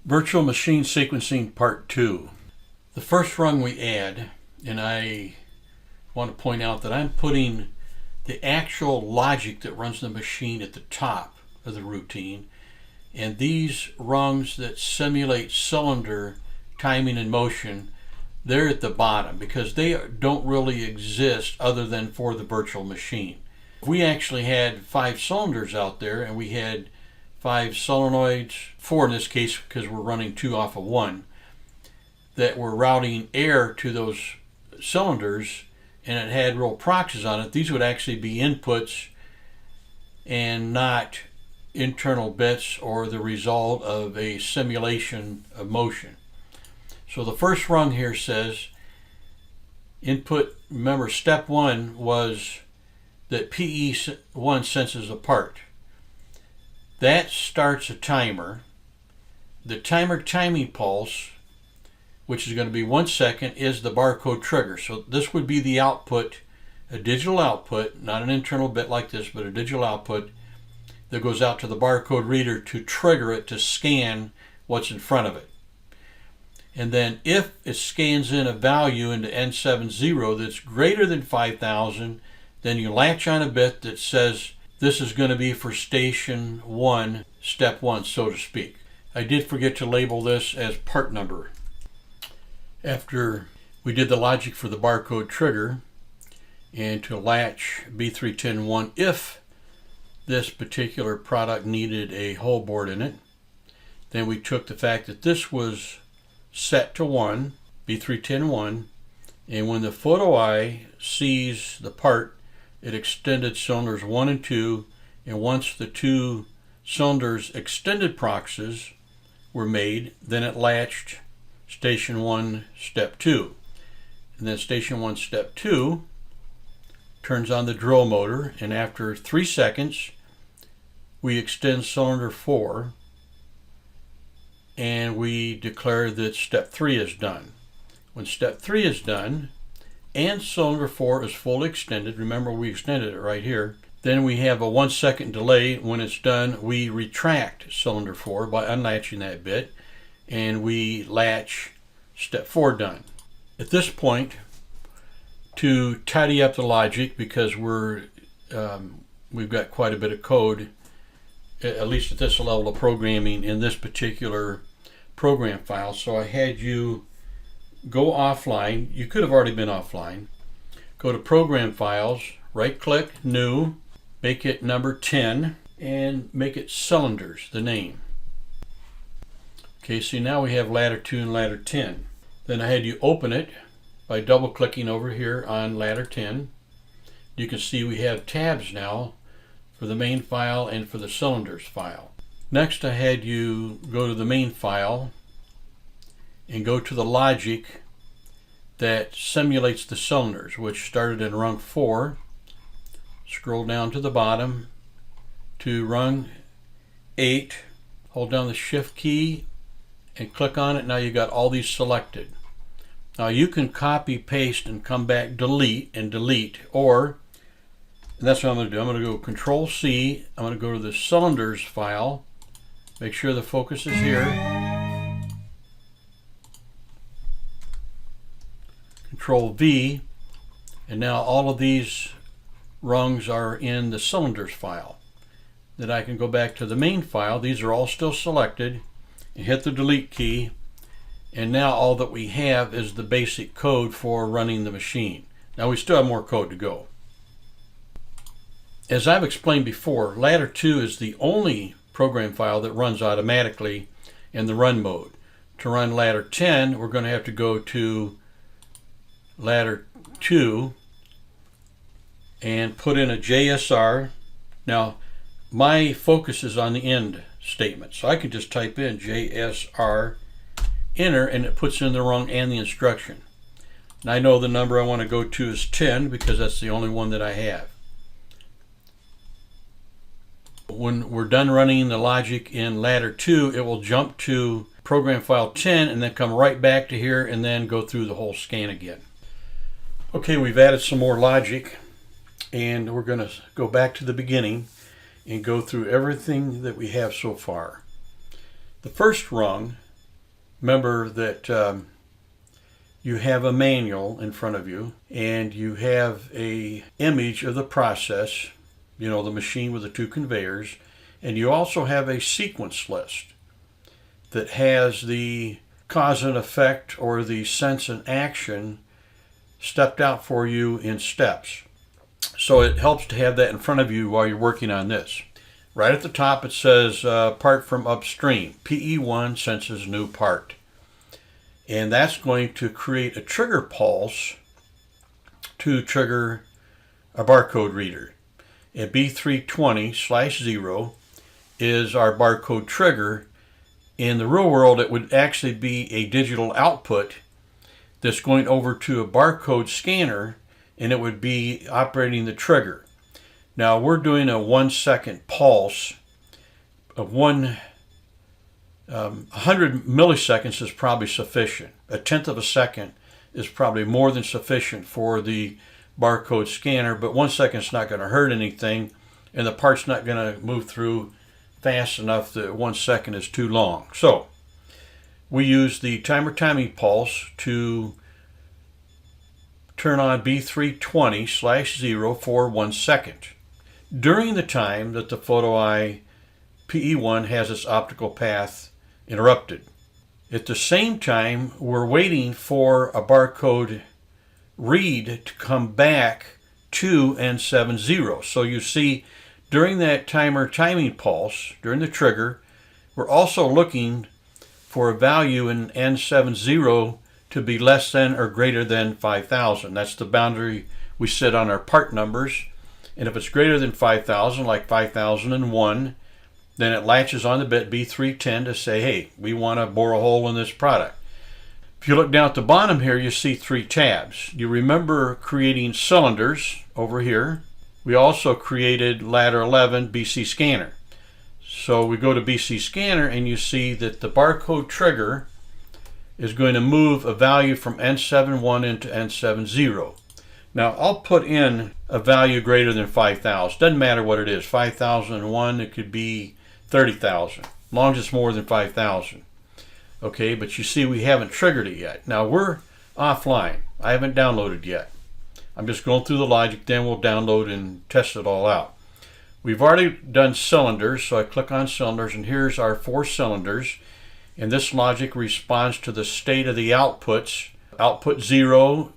Virtual Machine Sequencing Part 2. The first rung we add, and I want to point out that I'm putting the actual logic that runs the machine at the top of the routine, and these rungs that simulate cylinder timing and motion, they're at the bottom because they don't really exist other than for the virtual machine. If we actually had 5 cylinders out there and we had 5 solenoids, 4 in this case because we're running 2 off of 1, that were routing air to those cylinders, and it had real proxies on it, these would actually be inputs and not internal bits or the result of a simulation of motion. So the first rung here says input, remember step 1 was that P21 senses a part. That starts a timer. The timer timing pulse, which is going to be 1 second, is the barcode trigger. So this would be the output, a digital output, not an internal bit like this, but a digital output that goes out to the barcode reader to trigger it to scan what's in front of it. And then if it scans in a value into N70 that's greater than 5,000, then you latch on a bit that says this is going to be for station 1, step 1, so to speak. I did forget to label this as part number. After we did the logic for the barcode trigger and to latch B3101 if this particular product needed a whole board in it, then we took the fact that this was set to 1, B3101, and when the photo eye sees the part, it extended cylinders 1 and 2, and once the 2 cylinders extended proxies were made, then it latched station 1, step 2. And then station 1, step 2 turns on the drill motor, and after 3 seconds, we extend cylinder 4, and we declare that step 3 is done. When step 3 is done, and cylinder 4 is fully extended, remember we extended it right here, then we have a 1 second delay. When it's done, we retract cylinder 4 by unlatching that bit, and we latch step 4 done. At this point, to tidy up the logic, because we've got quite a bit of code, at least at this level of programming in this particular program file, so I had you go offline. You could have already been offline. Go to Program Files, right-click, New, make it number 10, and make it Cylinders, the name. Okay, see now we have ladder 2 and ladder 10. Then I had you open it by double-clicking over here on ladder 10. You can see we have tabs now for the main file and for the cylinders file. Next I had you go to the main file and go to the logic that simulates the cylinders, which started in rung 4. Scroll down to the bottom to rung 8. Hold down the shift key and click on it. Now you got all these selected. Now you can copy, paste, and come back, delete, or, and that's what I'm going to do. I'm going to go Control C. I'm going to go to the cylinders file. Make sure the focus is here. Control V, and now all of these rungs are in the cylinders file. Then I can go back to the main file. These are all still selected, and hit the delete key, and now all that we have is the basic code for running the machine. Now we still have more code to go. As I've explained before, ladder 2 is the only program file that runs automatically in the run mode. To run ladder 10, we're going to have to go to ladder 2 and put in a JSR. Now my focus is on the end statement, so I can just type in JSR, enter, and it puts in the rung and the instruction. And I know the number I want to go to is 10 because that's the only one that I have. When we're done running the logic in ladder 2, it will jump to program file 10 and then come right back to here and then go through the whole scan again. Okay, we've added some more logic, and we're going to go back to the beginning and go through everything that we have so far. The first rung remember that you have a manual in front of you, and you have a image of the process, you know, the machine with the two conveyors, and you also have a sequence list that has the cause and effect or the sense and action stepped out for you in steps. So it helps to have that in front of you while you're working on this. Right at the top it says part from upstream. P21 senses new part. And that's going to create a trigger pulse to trigger a barcode reader. And B320/0 is our barcode trigger. In the real world, it would actually be a digital output that's going over to a barcode scanner, and it would be operating the trigger. Now we're doing a 1 second pulse of 100 milliseconds is probably sufficient. A tenth of a second is probably more than sufficient for the barcode scanner, but 1 second is not going to hurt anything, and the part's not going to move through fast enough that 1 second is too long. So we use the timer timing pulse to turn on B320/0 for 1 second. During the time that the photo eye PE1 has its optical path interrupted. At the same time, we're waiting for a barcode read to come back to N70. So you see, during that timer timing pulse, during the trigger, we're also looking for a value in N70 to be less than or greater than 5,000. That's the boundary we set on our part numbers. And if it's greater than 5,000, like 5,001, then it latches on the bit B310 to say, hey, we want to bore a hole in this product. If you look down at the bottom here, you see 3 tabs. You remember creating cylinders over here. We also created ladder 11 BC scanner. So we go to BC scanner and you see that the barcode trigger is going to move a value from N71 into N70. Now I'll put in a value greater than 5,000. Doesn't matter what it is. 5,001, it could be 30,000, as long as it's more than 5,000. Okay, but you see we haven't triggered it yet. Now we're offline. I haven't downloaded yet. I'm just going through the logic, then we'll download and test it all out. We've already done cylinders, so I click on cylinders, and here's our 4 cylinders. And this logic responds to the state of the outputs. Output 0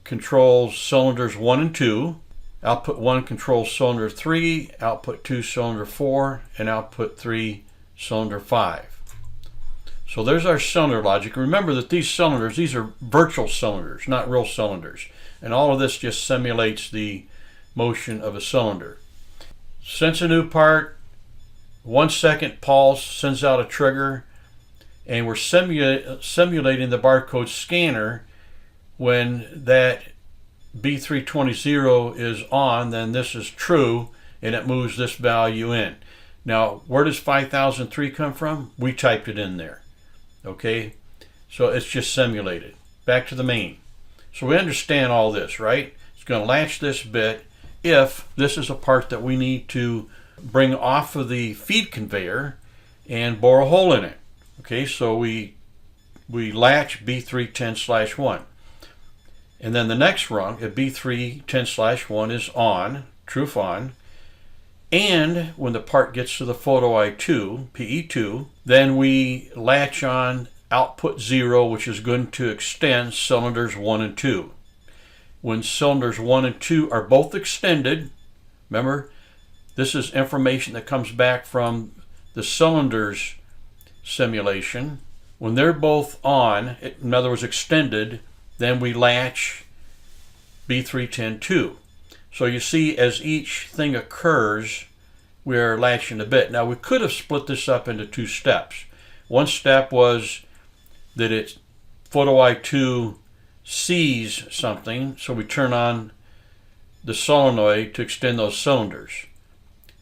controls cylinders 1 and 2. Output 1 controls cylinder 3, output 2 cylinder 4, and output 3 cylinder 5. So there's our cylinder logic. Remember that these cylinders, these are virtual cylinders, not real cylinders. And all of this just simulates the motion of a cylinder. Sense a new part, 1 second pulse, sends out a trigger, and we're simulating the barcode scanner. When that B320 is on, then this is true, and it moves this value in. Now, where does 5003 come from? We typed it in there. Okay, so it's just simulated. Back to the main. So we understand all this, right? It's going to latch this bit if this is a part that we need to bring off of the feed conveyor and bore a hole in it. Okay, so we latch B310/1. And then the next rung at B310/1 is on, truth on. And when the part gets to the photo eye 2, PE2, then we latch on output 0, which is going to extend cylinders 1 and 2. When cylinders 1 and 2 are both extended, remember, this is information that comes back from the cylinders simulation. When they're both on, in other words extended, then we latch B310/2. So you see, as each thing occurs, we're latching a bit. Now we could have split this up into 2 steps. One step was that it's photo eye 2 sees something, so we turn on the solenoid to extend those cylinders.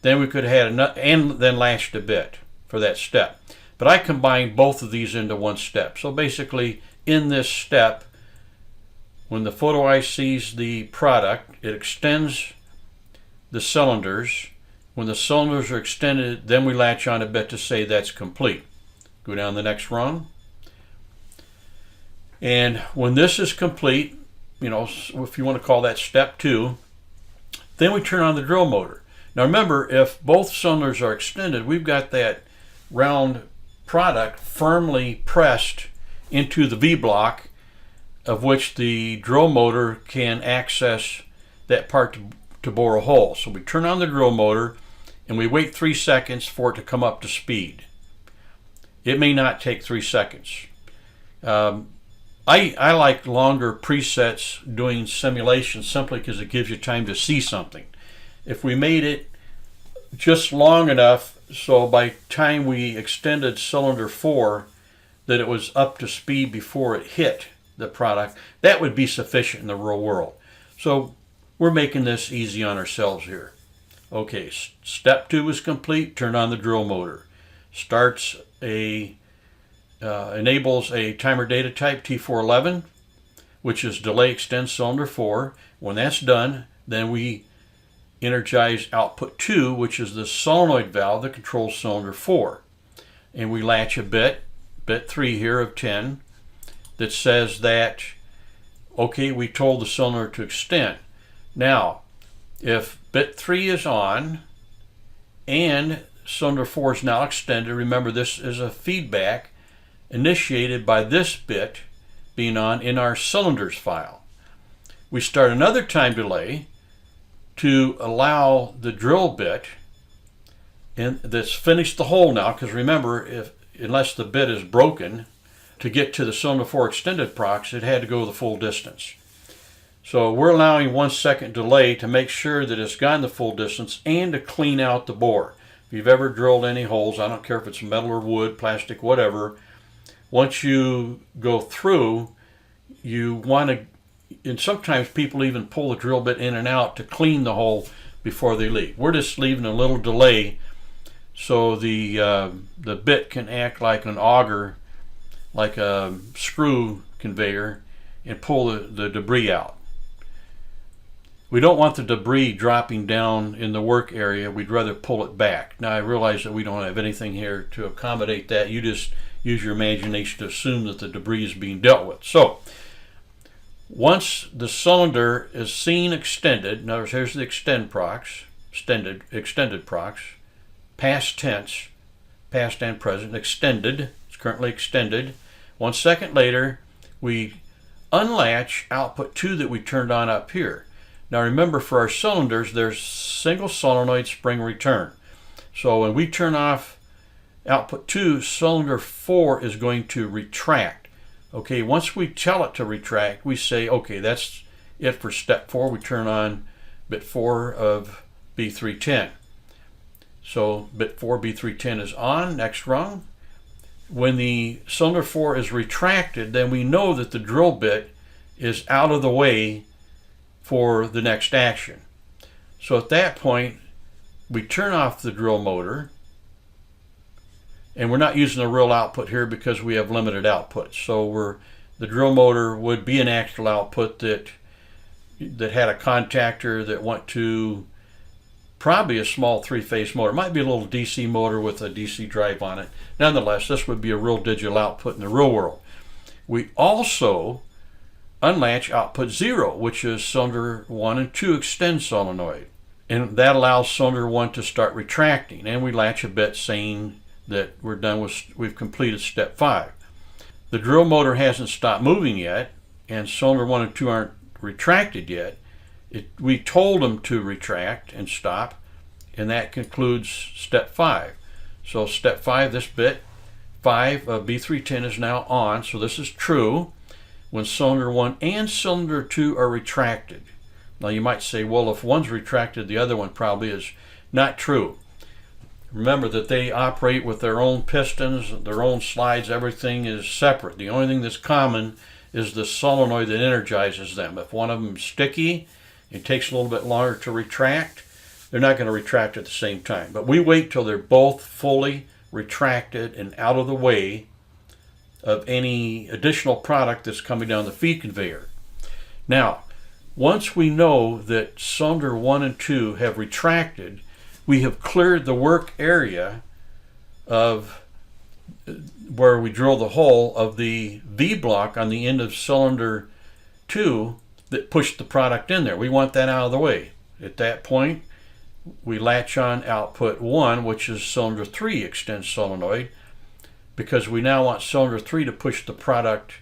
Then we could have had and then latched a bit for that step. But I combined both of these into 1 step. So basically, in this step, when the photo eye sees the product, it extends the cylinders. When the cylinders are extended, then we latch on a bit to say that's complete. Go down the next rung. And when this is complete, you know, if you want to call that step 2, then we turn on the drill motor. Now remember, if both cylinders are extended, we've got that round product firmly pressed into the V-block, of which the drill motor can access that part to bore a hole. So we turn on the drill motor and we wait 3 seconds for it to come up to speed. It may not take 3 seconds. I like longer presets doing simulations simply because it gives you time to see something. If we made it just long enough so by time we extended cylinder 4 that it was up to speed before it hit the product, that would be sufficient in the real world. So we're making this easy on ourselves here. Okay, step 2 is complete. Turn on the drill motor. Enables a timer data type T411, which is delay extend cylinder 4. When that's done, then we energize output 2, which is the solenoid valve that controls cylinder 4. And we latch a bit 3 here of 10, that says that, okay, we told the cylinder to extend. Now, if bit 3 is on and cylinder 4 is now extended, remember this is a feedback initiated by this bit being on in our cylinders file. We start another time delay to allow the drill bit that's finished the hole now, because remember, unless the bit is broken, to get to the cylinder 4 extended procs, it had to go the full distance. So we're allowing 1 second delay to make sure that it's gone the full distance and to clean out the bore. If you've ever drilled any holes, I don't care if it's metal or wood, plastic, whatever, once you go through, you want to, and sometimes people even pull the drill bit in and out to clean the hole before they leave. We're just leaving a little delay so the bit can act like an auger, like a screw conveyor, and pull the debris out. We don't want the debris dropping down in the work area. We'd rather pull it back. Now I realize that we don't have anything here to accommodate that. You just use your imagination to assume that the debris is being dealt with. So once the cylinder is seen extended, notice here's the extended procs, past tense, past and present, extended, it's currently extended. 1 second later, we unlatch output 2 that we turned on up here. Now remember, for our cylinders, there's single solenoid spring return. So when we turn off output 2, cylinder 4 is going to retract. Okay, once we tell it to retract, we say, okay, that's it for step 4. We turn on bit 4 of B310. So bit 4 B310 is on, next rung. When the cylinder 4 is retracted, then we know that the drill bit is out of the way for the next action. So at that point, we turn off the drill motor, and we're not using a real output here because we have limited output. So the drill motor would be an actual output that had a contactor that went to probably a small 3-phase motor. It might be a little DC motor with a DC drive on it. Nonetheless, this would be a real digital output in the real world. We also unlatch output 0, which is cylinder 1 and 2 extend solenoid. And that allows cylinder 1 to start retracting. And we latch a bit saying that we've completed step 5. The drill motor hasn't stopped moving yet, and cylinder 1 and 2 aren't retracted yet. We told them to retract and stop, and that concludes step 5. So step 5, this bit 5 of B310 is now on, so this is true when cylinder 1 and cylinder 2 are retracted. Now you might say, well, if one's retracted, the other one probably is. Not true. Remember that they operate with their own pistons, their own slides, everything is separate. The only thing that's common is the solenoid that energizes them. If one of them is sticky, it takes a little bit longer to retract, they're not going to retract at the same time. But we wait till they're both fully retracted and out of the way of any additional product that's coming down the feed conveyor. Now, once we know that cylinder 1 and 2 have retracted, we have cleared the work area of where we drill the hole of the V block on the end of cylinder 2 that pushed the product in there. We want that out of the way. At that point, we latch on output 1, which is cylinder 3 extend solenoid, because we now want cylinder 3 to push the product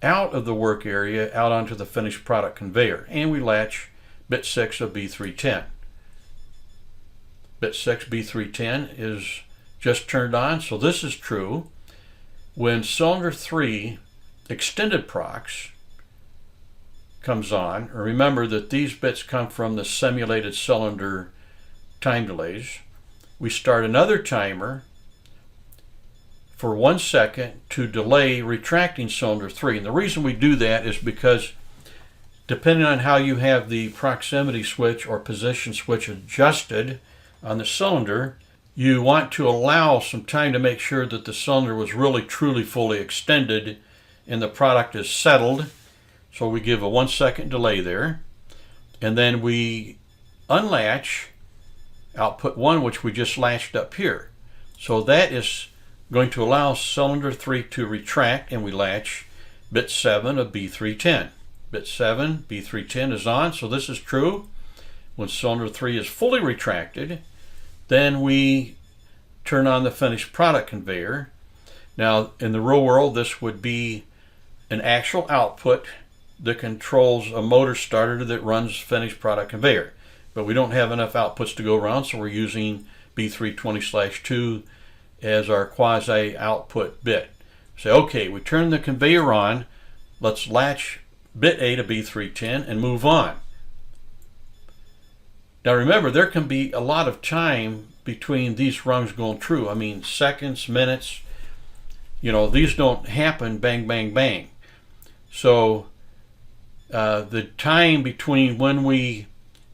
out of the work area out onto the finished product conveyor. And we latch bit 6 of B310. Bit 6 B310 is just turned on, so this is true. When cylinder 3 extended procs comes on, remember that these bits come from the simulated cylinder time delays. We start another timer for 1 second to delay retracting cylinder 3. And the reason we do that is because depending on how you have the proximity switch or position switch adjusted on the cylinder, you want to allow some time to make sure that the cylinder was really truly fully extended and the product is settled. So we give a 1 second delay there, and then we unlatch output 1, which we just latched up here. So that is going to allow cylinder 3 to retract, and we latch bit 7 of B310. Bit 7, B310 is on, so this is true. When cylinder 3 is fully retracted, then we turn on the finished product conveyor. Now, in the real world, this would be an actual output that controls a motor starter that runs finished product conveyor. But we don't have enough outputs to go around, so we're using B320/2 as our quasi output bit. Say, okay, we turn the conveyor on, let's latch bit 8 of B310 and move on. Now remember, there can be a lot of time between these rungs going through. I mean, seconds, minutes, these don't happen bang, bang, bang. So the time between when we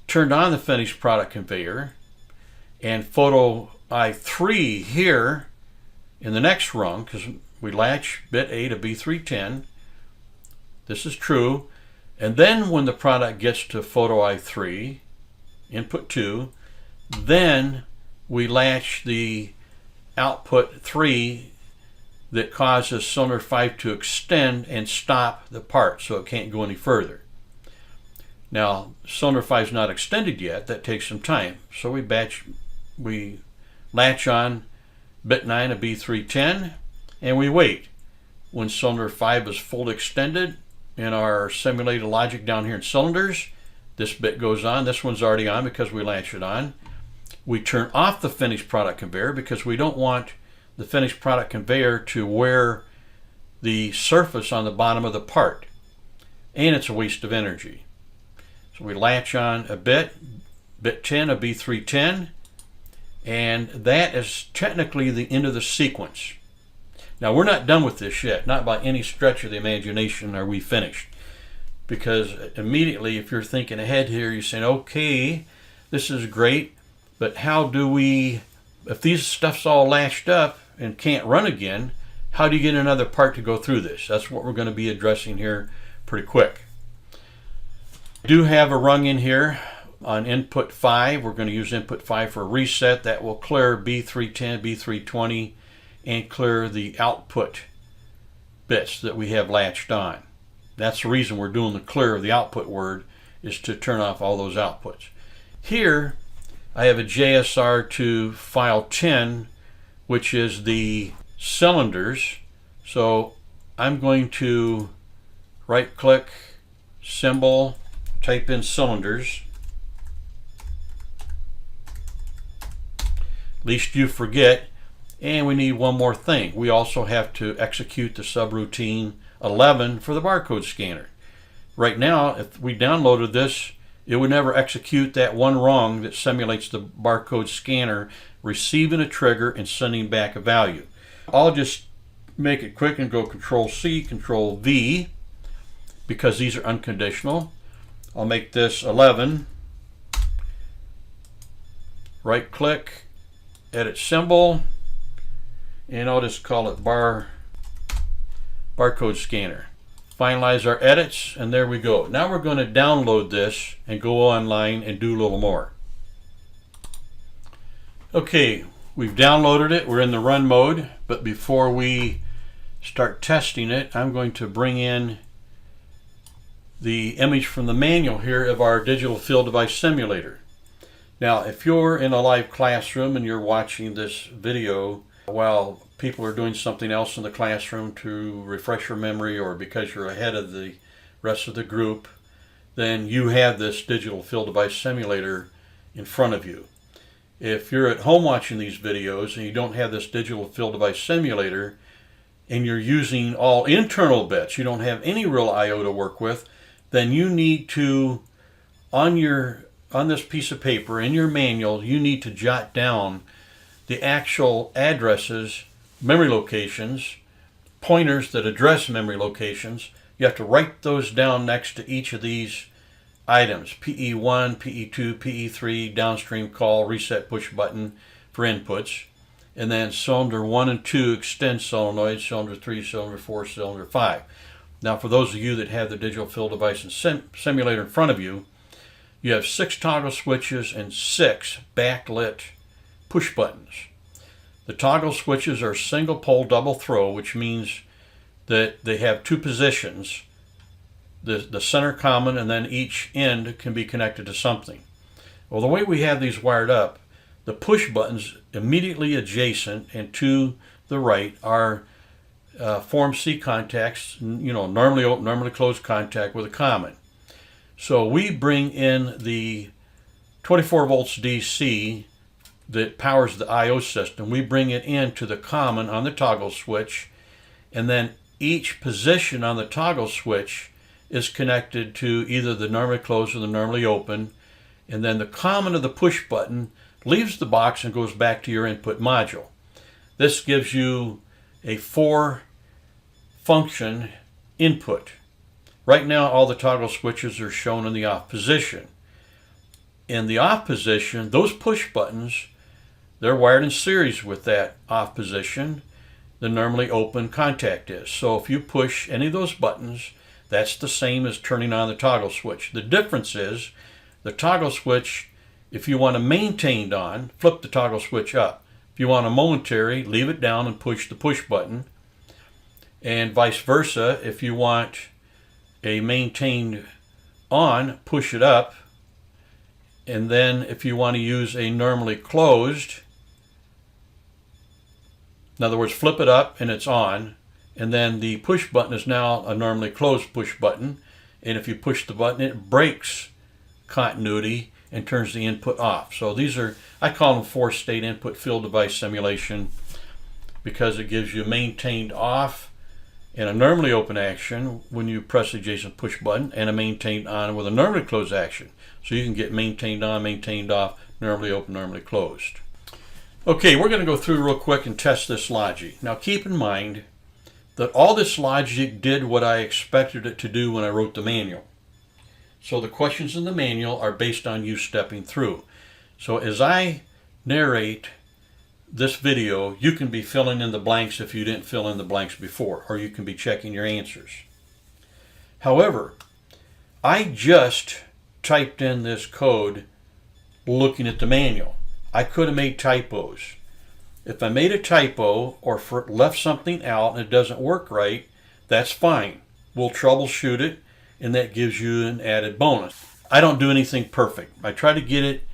turned on the finished product conveyor and photo I3 here in the next rung, because we latch bit 8 of B310, this is true, and then when the product gets to photo I3, input 2, then we latch the output 3 that causes cylinder 5 to extend and stop the part so it can't go any further. Now, cylinder 5 is not extended yet. That takes some time. So we latch on bit 9 of B310 and we wait. When cylinder 5 is fully extended in our simulated logic down here in cylinders, this bit goes on. This one's already on because we latch it on. We turn off the finished product conveyor because we don't want the finished product conveyor to wear the surface on the bottom of the part, and it's a waste of energy. So we latch on a bit 10 of B310, and that is technically the end of the sequence. Now we're not done with this yet, not by any stretch of the imagination are we finished, because immediately if you're thinking ahead here, you're saying, okay, this is great, but how do we, if these stuff's all latched up and can't run again, how do you get another part to go through this? That's what we're going to be addressing here pretty quick. I do have a rung in here on input 5. We're going to use input 5 for a reset. That will clear B310, B320, and clear the output bits that we have latched on. That's the reason we're doing the clear of the output word, is to turn off all those outputs. Here I have a JSR to file 10, which is the cylinders. So I'm going to right click, symbol, type in cylinders. Least you forget. And we need one more thing. We also have to execute the subroutine 11 for the barcode scanner. Right now, if we downloaded this, it would never execute that one rung that simulates the barcode scanner receiving a trigger and sending back a value. I'll just make it quick and go Control C, Control V, because these are unconditional. I'll make this 11. Right click, edit symbol, and I'll just call it barcode scanner. Finalize our edits, and there we go. Now we're going to download this and go online and do a little more. Okay, we've downloaded it. We're in the run mode, but before we start testing it, I'm going to bring in the image from the manual here of our digital field device simulator. Now, if you're in a live classroom and you're watching this video while people are doing something else in the classroom to refresh your memory, or because you're ahead of the rest of the group, then you have this digital field device simulator in front of you. If you're at home watching these videos and you don't have this digital field device simulator and you're using all internal bits, you don't have any real I/O to work with, then you need to, on this piece of paper in your manual, you need to jot down the actual addresses, memory locations, pointers that address memory locations. You have to write those down next to each of these items: PE1, PE2, PE3, downstream call, reset push button for inputs, and then cylinder 1 and 2 extend solenoid, cylinder 3, cylinder 4, cylinder 5. Now, for those of you that have the digital field device and simulator in front of you, you have 6 toggle switches and 6 backlit push buttons. The toggle switches are single pole double throw, which means that they have 2 positions, the center common, and then each end can be connected to something. Well, the way we have these wired up, the push buttons immediately adjacent and to the right are form C contacts, normally open, normally closed contact with a common. So we bring in the 24 volts DC that powers the I/O system. We bring it into the common on the toggle switch, and then each position on the toggle switch is connected to either the normally closed or the normally open, and then the common of the push button leaves the box and goes back to your input module. This gives you a 4-function input. Right now, all the toggle switches are shown in the off position. In the off position, those push buttons, they're wired in series with that off position. The normally open contact is. So if you push any of those buttons, that's the same as turning on the toggle switch. The difference is the toggle switch, if you want a maintained on, flip the toggle switch up. If you want a momentary, leave it down and push the push button. And vice versa, if you want a maintained on, push it up. And then if you want to use a normally closed, in other words, flip it up and it's on. And then the push button is now a normally closed push button. And if you push the button, it breaks continuity and turns the input off. So these are, I call them 4-state input field device simulation, because it gives you maintained off and a normally open action when you press the adjacent push button, and a maintained on with a normally closed action. So you can get maintained on, maintained off, normally open, normally closed. Okay, we're going to go through real quick and test this logic. Now keep in mind that all this logic did what I expected it to do when I wrote the manual. So the questions in the manual are based on you stepping through. So as I narrate this video, you can be filling in the blanks if you didn't fill in the blanks before, or you can be checking your answers. However, I just typed in this code looking at the manual. I could have made typos. If I made a typo or left something out and it doesn't work right, that's fine. We'll troubleshoot it, and that gives you an added bonus. I don't do anything perfect. I try to get it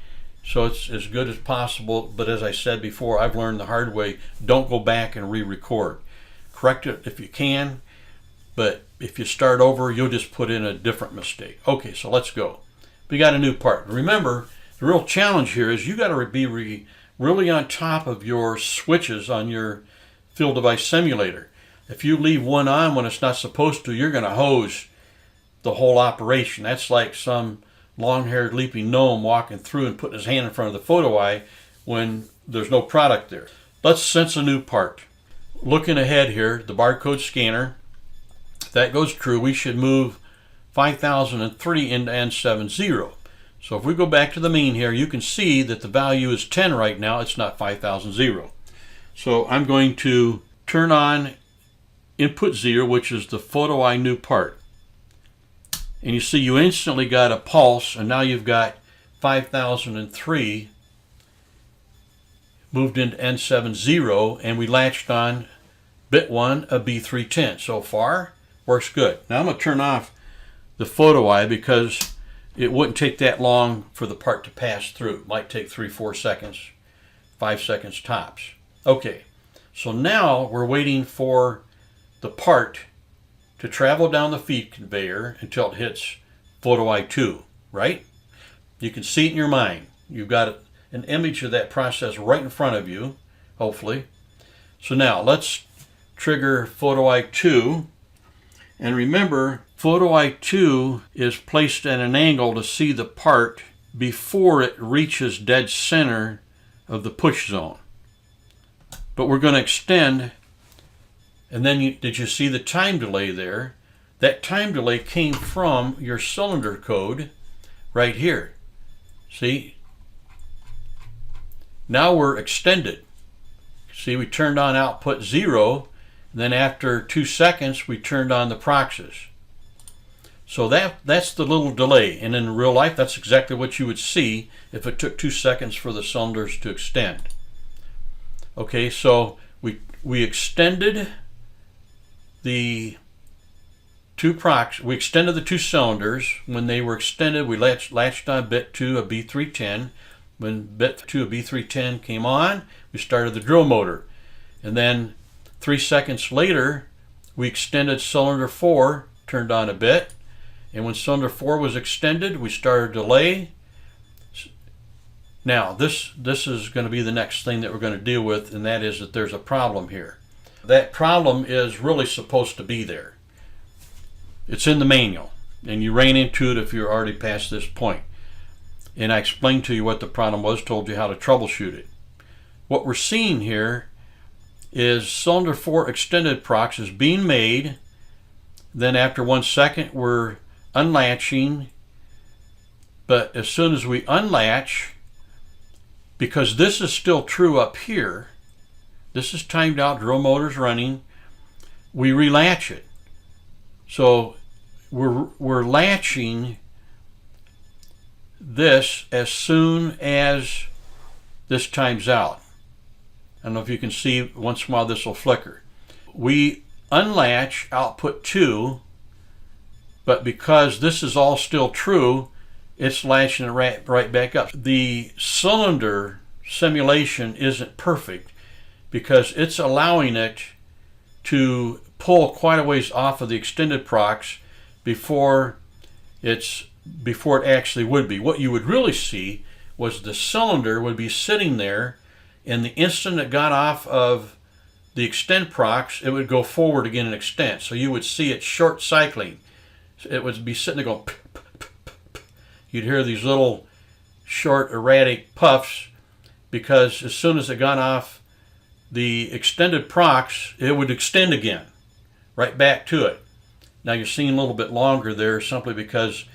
so it's as good as possible, but as I said before, I've learned the hard way, don't go back and re-record. Correct it if you can, but if you start over, you'll just put in a different mistake. Okay, so let's go. We got a new part. Remember, the real challenge here is you got to be really on top of your switches on your field device simulator. If you leave one on when it's not supposed to, you're going to hose the whole operation. That's like some long-haired leaping gnome walking through and putting his hand in front of the photo eye when there's no product there. Let's sense a new part. Looking ahead here, the barcode scanner, if that goes true, we should move 5003 into N70. So if we go back to the mean here, you can see that the value is 10 right now. It's not 5000. So I'm going to turn on input 0, which is the photo eye new part. And you see you instantly got a pulse, and now you've got 5003 moved into N70, and we latched on bit 1 a B310. So far, works good. Now I'm going to turn off the photo eye because it wouldn't take that long for the part to pass through. It might take 3-4 seconds, 5 seconds tops. Okay, so now we're waiting for the part to travel down the feed conveyor until it hits photo eye 2, right? You can see it in your mind. You've got an image of that process right in front of you, hopefully. So now let's trigger photo eye 2. And remember, photo eye 2 is placed at an angle to see the part before it reaches dead center of the push zone. But we're going to extend, and then did you see the time delay there? That time delay came from your cylinder code right here. See? Now we're extended. See, we turned on output 0, and then after 2 seconds, we turned on the proxies. So that's the little delay. And in real life, that's exactly what you would see if it took 2 seconds for the cylinders to extend. Okay, so we extended the we extended the 2 cylinders. When they were extended, we latched on bit 2 of B310. When bit 2 of B310 came on, we started the drill motor. And then 3 seconds later, we extended cylinder 4, turned on a bit. And when cylinder 4 was extended, we started delay. Now, this is going to be the next thing that we're going to deal with, and that is that there's a problem here. That problem is really supposed to be there. It's in the manual, and you ran into it if you're already past this point. And I explained to you what the problem was, told you how to troubleshoot it. What we're seeing here is cylinder 4 extended prox is being made. Then after 1 second, we're unlatching. But as soon as we unlatch, because this is still true up here, this is timed out, drill motor's running, we relatch it. So we're latching this as soon as this times out. I don't know if you can see, once in a while this will flicker. We unlatch output 2, but because this is all still true, it's latching it right back up. The cylinder simulation isn't perfect because it's allowing it to pull quite a ways off of the extended prox before it actually would be. What you would really see was the cylinder would be sitting there, and the instant it got off of the extend prox, it would go forward again and extend. So you would see it short cycling. It would be sitting there going, you'd hear these little short erratic puffs, because as soon as it got off the extended prox, it would extend again, right back to it. Now you're seeing a little bit longer there simply because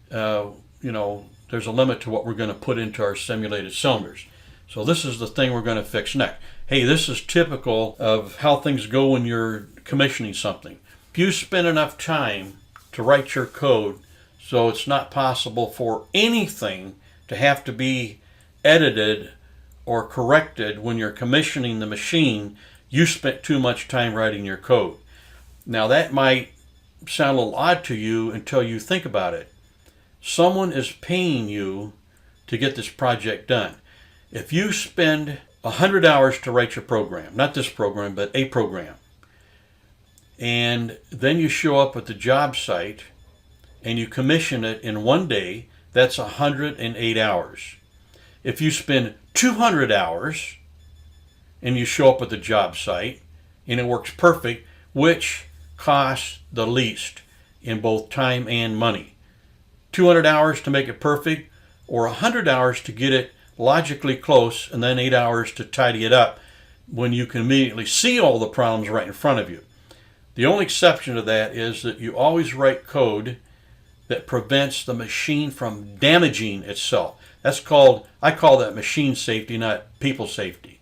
there's a limit to what we're going to put into our simulated cylinders. So this is the thing we're going to fix next. Hey, this is typical of how things go when you're commissioning something. If you spend enough time to write your code so it's not possible for anything to have to be edited or corrected when you're commissioning the machine, you spent too much time writing your code. Now that might sound a little odd to you until you think about it. Someone is paying you to get this project done. If you spend 100 hours to write your program, not this program, but a program, and then you show up at the job site and you commission it in 1 day, that's 108 hours. If you spend 200 hours and you show up at the job site and it works perfect, which costs the least in both time and money? 200 hours to make it perfect, or 100 hours to get it logically close, and then 8 hours to tidy it up when you can immediately see all the problems right in front of you. The only exception to that is that you always write code that prevents the machine from damaging itself. I call that machine safety, not people safety.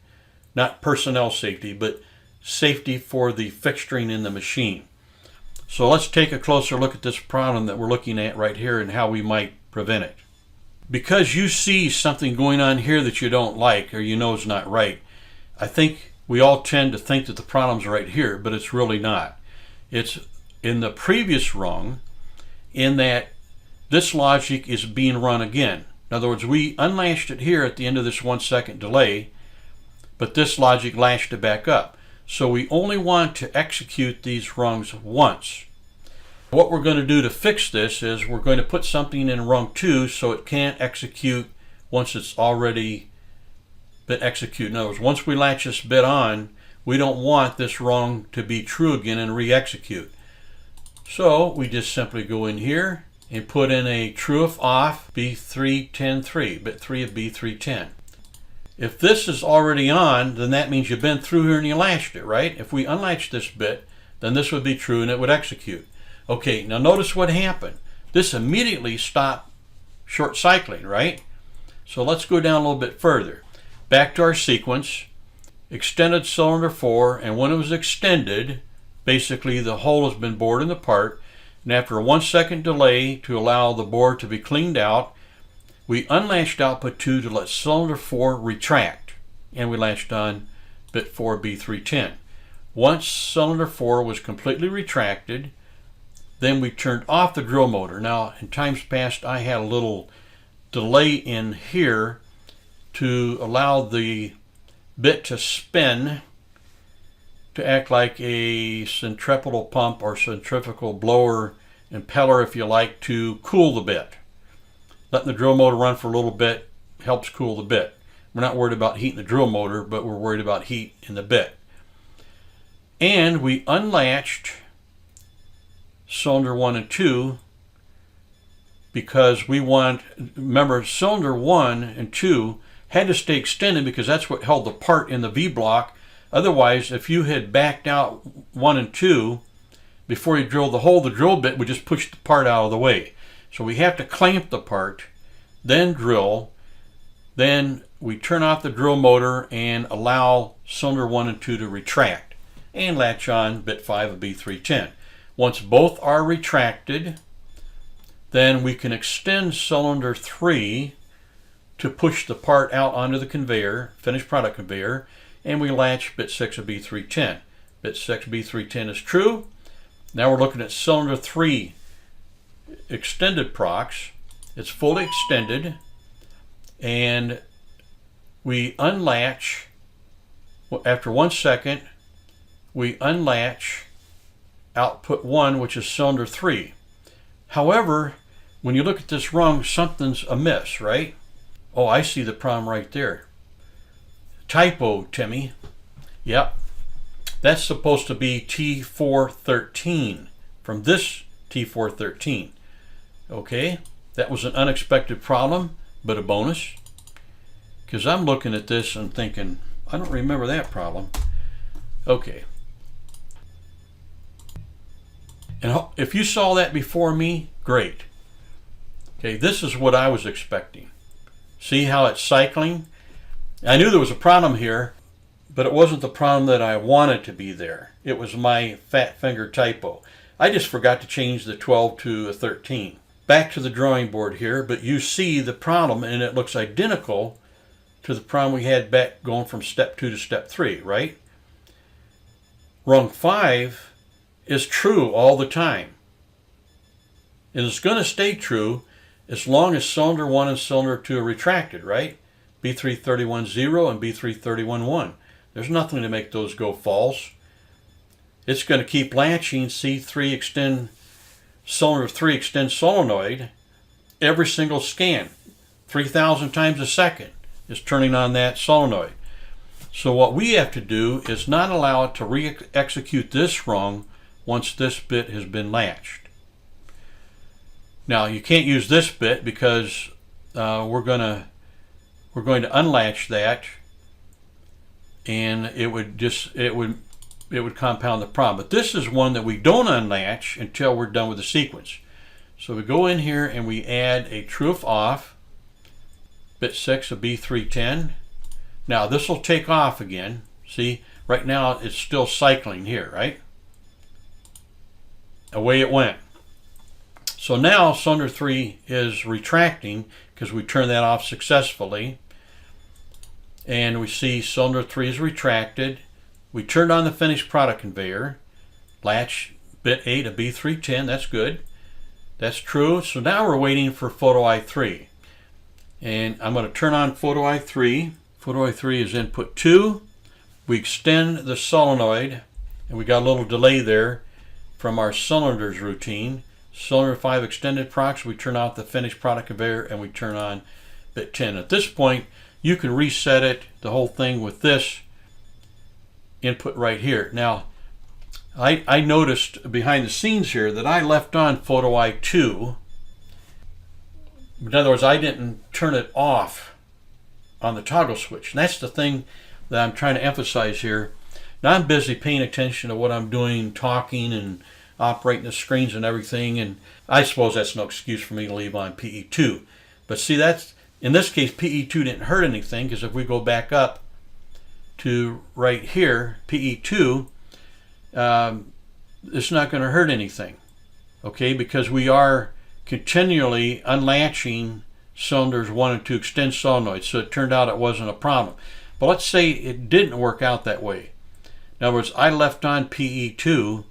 Not personnel safety, but safety for the fixturing in the machine. So let's take a closer look at this problem that we're looking at right here and how we might prevent it. Because you see something going on here that you don't like or you know is not right, I think we all tend to think that the problem's right here, but it's really not. It's in the previous rung, in that this logic is being run again. In other words, we unlatched it here at the end of this 1 second delay, but this logic latched it back up. So we only want to execute these rungs once. What we're going to do to fix this is we're going to put something in rung 2 so it can't execute once it's already been executed. In other words, once we latch this bit on, we don't want this rung to be true again and re-execute. So we just simply go in here and put in a true if off B310-3, bit 3 of B310. If this is already on, then that means you've been through here and you latched it, right? If we unlatch this bit, then this would be true and it would execute. Okay, now notice what happened. This immediately stopped short cycling, right? So let's go down a little bit further. Back to our sequence, extended cylinder 4, and when it was extended, basically the hole has been bored in the part, and after a 1 second delay to allow the bore to be cleaned out, we unlatched output 2 to let cylinder 4 retract, and we latched on bit 4 B310. Once cylinder 4 was completely retracted, then we turned off the drill motor. Now, in times past, I had a little delay in here to allow the bit to spin to act like a centripetal pump or centrifugal blower impeller, if you like, to cool the bit. Letting the drill motor run for a little bit helps cool the bit. We're not worried about heat in the drill motor, but we're worried about heat in the bit. And we unlatched cylinder 1 and 2 because we want, remember, cylinder 1 and 2 had to stay extended because that's what held the part in the V block. Otherwise, if you had backed out 1 and 2 before you drilled the hole, the drill bit would just push the part out of the way. So we have to clamp the part, then drill, then we turn off the drill motor and allow cylinder 1 and 2 to retract and latch on bit 5 of B310. Once both are retracted, then we can extend cylinder 3 to push the part out onto the conveyor, finished product conveyor, and we latch bit 6 of B310. Bit 6 B310 is true. Now we're looking at cylinder 3 extended procs. It's fully extended, and we unlatch, after 1 second, we unlatch output 1, which is cylinder 3. However, when you look at this rung, something's amiss, right? Oh, I see the problem right there. Typo, Timmy. Yep. That's supposed to be T413 from this T413. Okay, that was an unexpected problem, but a bonus. Because I'm looking at this and thinking, I don't remember that problem. Okay. And if you saw that before me, great. Okay, this is what I was expecting. See how it's cycling? I knew there was a problem here, but it wasn't the problem that I wanted to be there. It was my fat finger typo. I just forgot to change the 12 to a 13. Back to the drawing board here, but you see the problem, and it looks identical to the problem we had back going from step 2 to step 3, right? Rung 5 is true all the time. And it's going to stay true as long as cylinder 1 and cylinder 2 are retracted, right? B331-0 and B331-1. There's nothing to make those go false. It's going to keep latching C3 extend cylinder 3 extend solenoid every single scan. 3,000 times a second is turning on that solenoid. So what we have to do is not allow it to re-execute this rung once this bit has been latched. Now you can't use this bit because we're going to unlatch that, and it would compound the problem. But this is one that we don't unlatch until we're done with the sequence. So we go in here and we add a true if off, bit 6 of B310. Now this will take off again. See, right now it's still cycling here, right? Away it went. So now cylinder 3 is retracting because we turned that off successfully. And we see cylinder 3 is retracted. We turned on the finished product conveyor. Latch bit A to B310, that's good. That's true. So now we're waiting for photo I3. And I'm going to turn on photo I3. Photo I3 is input 2. We extend the solenoid, and we got a little delay there from our cylinders routine. Cylinder 5 extended procs, we turn off the finished product conveyor, and we turn on bit 10. At this point, you can reset it, the whole thing, with this input right here. Now, I noticed behind the scenes here that I left on photo I2. In other words, I didn't turn it off on the toggle switch. And that's the thing that I'm trying to emphasize here. Now I'm busy paying attention to what I'm doing, talking and operating the screens and everything, and I suppose that's no excuse for me to leave on PE2. But see, that's, in this case, PE2 didn't hurt anything, because if we go back up to right here, PE2, it's not going to hurt anything, okay, because we are continually unlatching cylinders 1 and 2 extend solenoids, so it turned out it wasn't a problem. But let's say it didn't work out that way. In other words, I left on PE2,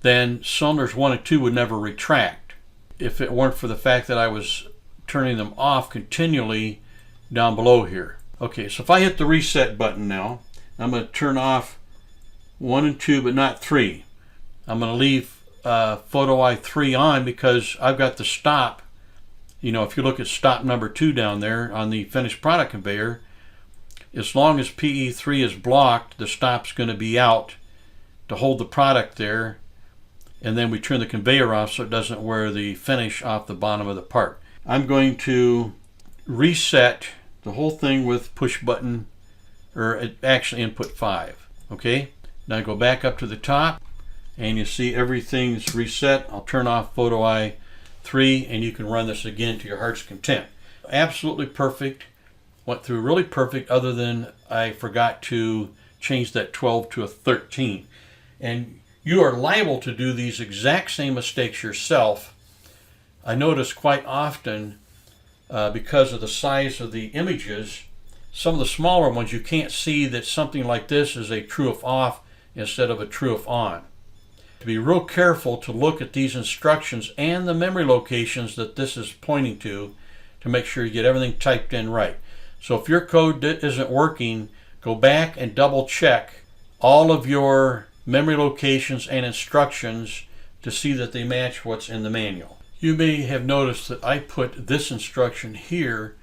then cylinders 1 and 2 would never retract if it weren't for the fact that I was turning them off continually down below here. Okay, so if I hit the reset button now, I'm going to turn off 1 and 2, but not 3. I'm going to leave photo I3 on because I've got the stop. You know, if you look at stop number 2 down there on the finished product conveyor, as long as PE3 is blocked, the stop's going to be out to hold the product there, and then we turn the conveyor off so it doesn't wear the finish off the bottom of the part. I'm going to reset the whole thing with push button, or actually input 5. Okay, now I go back up to the top, and you see everything's reset. I'll turn off photo I3, and you can run this again to your heart's content. Absolutely perfect. Went through really perfect, other than I forgot to change that 12 to a 13. And you are liable to do these exact same mistakes yourself. I notice quite often, because of the size of the images, some of the smaller ones, you can't see that something like this is a true if off instead of a true if on. To be real careful to look at these instructions and the memory locations that this is pointing to make sure you get everything typed in right. So if your code isn't working, go back and double check all of your memory locations and instructions to see that they match what's in the manual. You may have noticed that I put this instruction here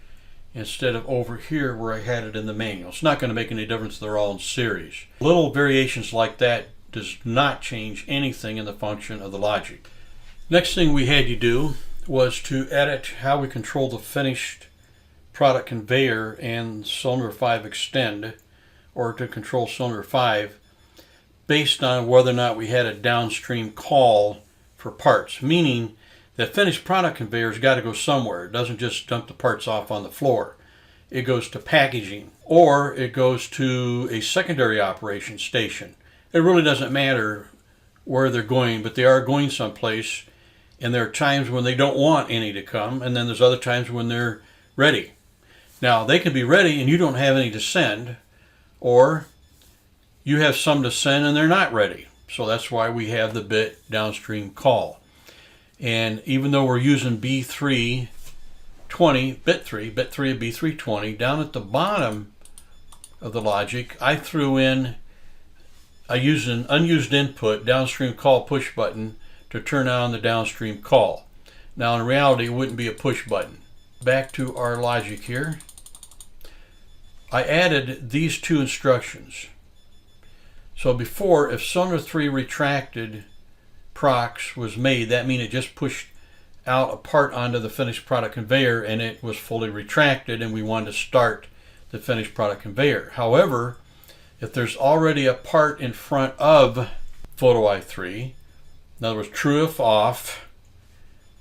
instead of over here where I had it in the manual. It's not going to make any difference, they're all in series. Little variations like that does not change anything in the function of the logic. Next thing we had you do was to edit how we control the finished product conveyor and cylinder 5 extend, or to control cylinder 5 based on whether or not we had a downstream call for parts, meaning that finished product conveyor's got to go somewhere. It doesn't just dump the parts off on the floor. It goes to packaging, or it goes to a secondary operation station. It really doesn't matter where they're going, but they are going someplace, and there are times when they don't want any to come, and then there's other times when they're ready. Now, they can be ready and you don't have any to send, or you have some to send and they're not ready. So that's why we have the bit downstream call. And even though we're using B320, bit 3 of B320, down at the bottom of the logic, I threw in, I used an unused input, downstream call push button, to turn on the downstream call. Now in reality, it wouldn't be a push button. Back to our logic here. I added these 2 instructions. So before, if cylinder 3 retracted procs was made, that means it just pushed out a part onto the finished product conveyor and it was fully retracted, and we wanted to start the finished product conveyor. However, if there's already a part in front of photo I3, in other words, true if off,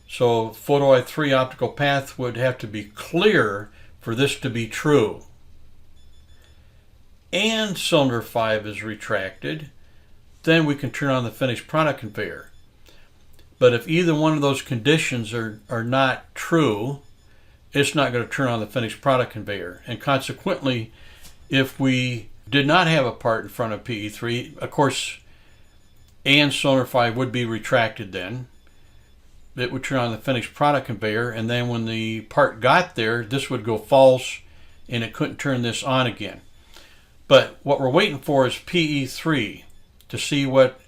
so photo I3 optical path would have to be clear for this to be true, and cylinder 5 is retracted, then we can turn on the finished product conveyor. But if either one of those conditions are not true, it's not going to turn on the finished product conveyor. And consequently, if we did not have a part in front of PE3. Of course, and Sonar 5 would be retracted then. It would turn on the finished product conveyor, and then when the part got there, this would go false and it couldn't turn this on again. But what we're waiting for is PE3 to see what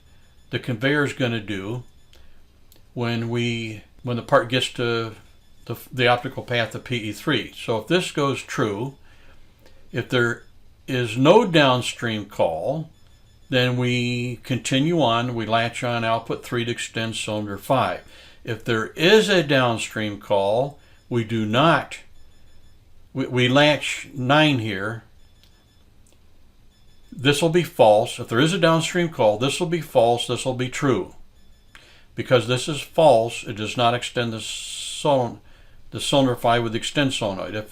the conveyor is going to do when the part gets to the optical path of PE3. So if this goes true, if there is no downstream call, then we continue on, we latch on output 3 to extend cylinder 5. If there is a downstream call, we do not, we latch 9 here. This will be false. If there is a downstream call, this will be false, this will be true. Because this is false, it does not extend the cylinder 5 with the extend solenoid. If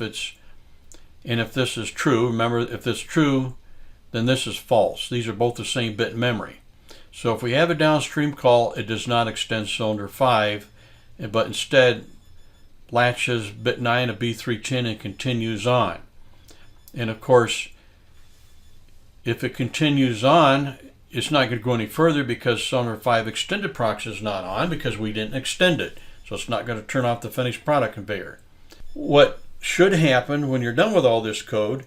this is true, remember, if this is true, then this is false. These are both the same bit memory. So if we have a downstream call, it does not extend cylinder 5, but instead latches bit 9 of B310 and continues on. And of course, if it continues on, it's not going to go any further because cylinder 5 extended prox is not on because we didn't extend it. So it's not going to turn off the finished product conveyor. What should happen when you're done with all this code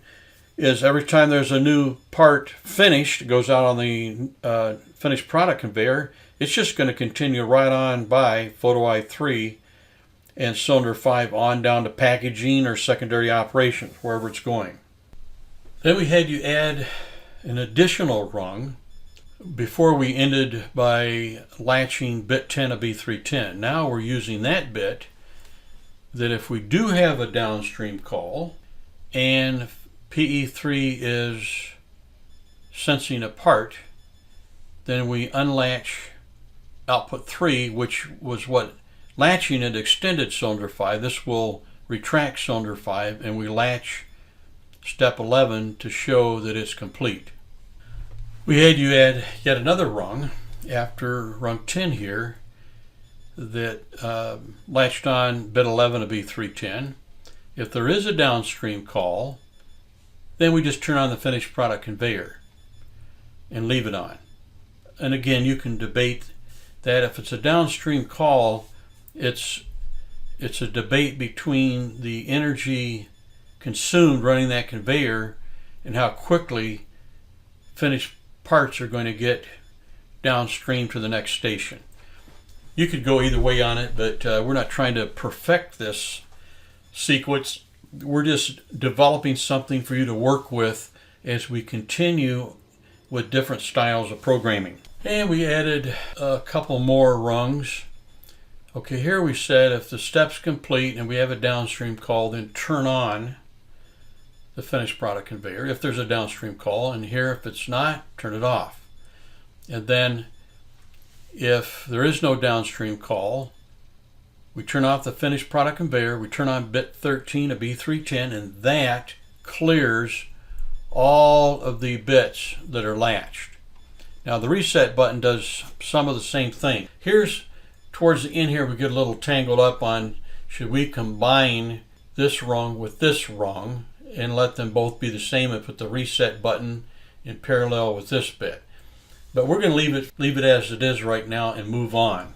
is every time there's a new part finished, it goes out on the finished product conveyor, it's just going to continue right on by photo I3 and cylinder 5 on down to packaging or secondary operations, wherever it's going. Then we had you add an additional rung before we ended by latching bit 10 of B310. Now we're using that bit that if we do have a downstream call and PE3 is sensing a part, then we unlatch output 3, which was what latching it extended cylinder 5. This will retract cylinder 5, and we latch step 11 to show that it's complete. We had you add yet another rung after rung 10 here that latched on bit 11 of B310. If there is a downstream call, then we just turn on the finished product conveyor and leave it on. And again, you can debate that. If it's a downstream call, it's a debate between the energy consumed running that conveyor and how quickly finished parts are going to get downstream to the next station. You could go either way on it, but we're not trying to perfect this sequence. We're just developing something for you to work with as we continue with different styles of programming. And we added a couple more rungs. Okay, here we said if the step's complete and we have a downstream call, then turn on the finished product conveyor if there's a downstream call, and here if it's not, turn it off. And then if there is no downstream call, we turn off the finished product conveyor, we turn on bit 13 of B310, and that clears all of the bits that are latched. Now the reset button does some of the same thing. Here's towards the end here we get a little tangled up on should we combine this rung with this rung and let them both be the same and put the reset button in parallel with this bit. But we're going to leave it as it is right now and move on.